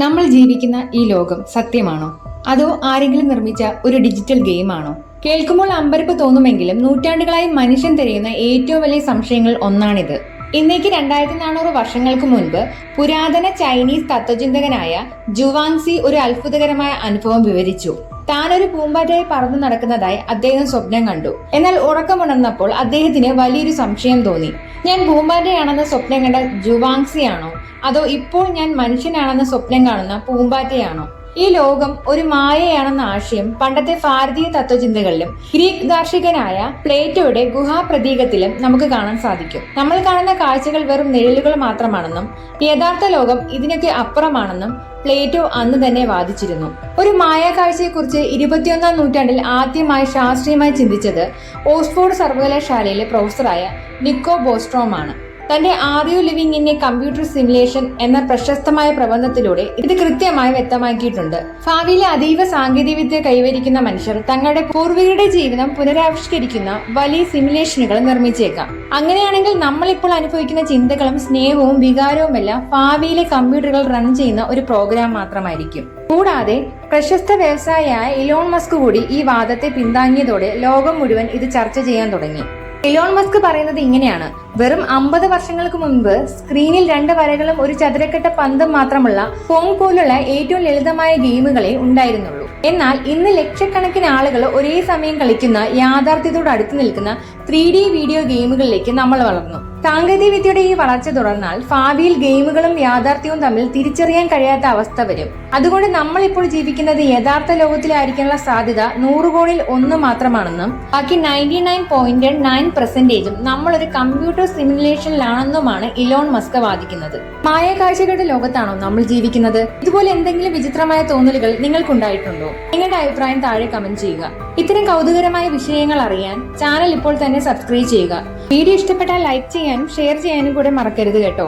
നമ്മൾ ജീവിക്കുന്ന ഈ ലോകം സത്യമാണോ അതോ ആരെങ്കിലും നിർമ്മിച്ച ഒരു ഡിജിറ്റൽ ഗെയിമാണോ? കേൾക്കുമ്പോൾ അമ്പരപ്പ് തോന്നുമെങ്കിലും നൂറ്റാണ്ടുകളായി മനുഷ്യൻ തിരയുന്ന ഏറ്റവും വലിയ സംശയങ്ങൾ ഒന്നാണിത്. ഇന്നേക്ക് 2400 വർഷങ്ങൾക്ക് മുൻപ് പുരാതന ചൈനീസ് തത്വചിന്തകനായ ജുവാങ്സി ഒരു അത്ഭുതകരമായ അനുഭവം വിവരിച്ചു. താൻ ഒരു പൂമ്പാറ്റയായി പറന്നു നടക്കുന്നതായി അദ്ദേഹം സ്വപ്നം കണ്ടു. എന്നാൽ ഉറക്കമുണർന്നപ്പോൾ അദ്ദേഹത്തിന് വലിയൊരു സംശയം തോന്നി. ഞാൻ പൂമ്പാറ്റയാണെന്ന് സ്വപ്നം കണ്ട ജുവാങ്സിയാണോ അതോ ഇപ്പോൾ ഞാൻ മനുഷ്യനാണെന്ന് സ്വപ്നം കാണുന്ന പൂമ്പാറ്റയാണോ? ഈ ലോകം ഒരു മായയാണെന്ന ആശയം പണ്ടത്തെ ഭാരതീയ തത്വചിന്തകളിലും ഗ്രീക്ക് ദാർശനികനായ പ്ലേറ്റോയുടെ ഗുഹാപ്രതീകത്തിലും നമുക്ക് കാണാൻ സാധിക്കും. നമ്മൾ കാണുന്ന കാഴ്ചകൾ വെറും നിഴലുകൾ മാത്രമാണെന്നും യഥാർത്ഥ ലോകം ഇതിനൊക്കെ അപ്പുറമാണെന്നും പ്ലേറ്റോ അന്ന് തന്നെ വാദിച്ചിരുന്നു. ഒരു മായാ കാഴ്ചയെക്കുറിച്ച് 21ാം നൂറ്റാണ്ടിൽ ആദ്യമായി ശാസ്ത്രീയമായി ചിന്തിച്ചത് ഓക്സ്ഫോർഡ് സർവകലാശാലയിലെ പ്രൊഫസറായ നിക്കോ ബോസ്ട്രോമാണ്. തന്റെ are you living in A computer simulation എന്ന പ്രശസ്തമായ പ്രബന്ധത്തിലൂടെ ഇത് കൃത്യമായി വ്യക്തമാക്കിയിട്ടുണ്ട്. ഭാവിയിലെ അതീവ സാങ്കേതികവിദ്യ കൈവരിക്കുന്ന മനുഷ്യർ തങ്ങളുടെ പൂർവികരുടെ ജീവിതം പുനരാവിഷ്കരിക്കുന്ന വലിയ സിമുലേഷനുകൾ നിർമ്മിച്ചേക്കാം. അങ്ങനെയാണെങ്കിൽ നമ്മൾ ഇപ്പോൾ അനുഭവിക്കുന്ന ചിന്തകളും സ്നേഹവും വികാരവുമെല്ലാം ഭാവിയിലെ കമ്പ്യൂട്ടറുകൾ റൺ ചെയ്യുന്ന ഒരു പ്രോഗ്രാം മാത്രമായിരിക്കും. കൂടാതെ പ്രശസ്ത വ്യവസായിയായ ഇലോൺ മസ്ക് കൂടി ഈ വാദത്തെ പിന്താങ്ങിയതോടെ ലോകം മുഴുവൻ ഇത് ചർച്ച ചെയ്യാൻ തുടങ്ങി. ഇലോൺ മസ്ക് പറയുന്നത് ഇങ്ങനെയാണ്: വെറും 50 വർഷങ്ങൾക്ക് മുൻപ് സ്ക്രീനിൽ 2 വരകളും ഒരു ചതുരക്കട്ട പന്തും മാത്രമുള്ള പോങ് പോലുള്ള ഏറ്റവും ലളിതമായ ഗെയിമുകളെ ഉണ്ടായിരുന്നുള്ളൂ. എന്നാൽ ഇന്ന് ലക്ഷക്കണക്കിന് ആളുകൾ ഒരേ സമയം കളിക്കുന്ന യാഥാർത്ഥ്യത്തോട് അടുത്ത് നിൽക്കുന്ന 3D വീഡിയോ ഗെയിമുകളിലേക്ക് നമ്മൾ വളർന്നു. സാങ്കേതിക വിദ്യയുടെ ഈ വളർച്ച തുടർന്നാൽ ഭാവിയിൽ ഗെയിമുകളും യാഥാർത്ഥ്യവും തമ്മിൽ തിരിച്ചറിയാൻ കഴിയാത്ത അവസ്ഥ വരും. അതുകൊണ്ട് നമ്മൾ ഇപ്പോൾ ജീവിക്കുന്നത് യഥാർത്ഥ ലോകത്തിലായിരിക്കാനുള്ള സാധ്യത 100 കോണിൽ 1 മാത്രമാണെന്നും ബാക്കി 99.9% നമ്മൾ ഒരു കമ്പ്യൂട്ടർ സിമുലേഷനിലാണെന്നുമാണ് ഇലോൺ മസ്ക് വാദിക്കുന്നത്. മായ കാഴ്ചകളുടെ ലോകത്താണോ നമ്മൾ ജീവിക്കുന്നത്? ഇതുപോലെ എന്തെങ്കിലും വിചിത്രമായ തോന്നലുകൾ നിങ്ങൾക്കുണ്ടായിട്ടുണ്ടോ? നിങ്ങളുടെ അഭിപ്രായം താഴെ കമന്റ് ചെയ്യുക. ഇത്തരം കൗതുകരമായ വിഷയങ്ങൾ അറിയാൻ ചാനൽ ഇപ്പോൾ തന്നെ സബ്സ്ക്രൈബ് ചെയ്യുക. വീഡിയോ ഇഷ്ടപ്പെട്ടാൽ ലൈക്ക് ചെയ്യാനും ഷെയർ ചെയ്യാനും കൂടെ മറക്കരുത് കേട്ടോ.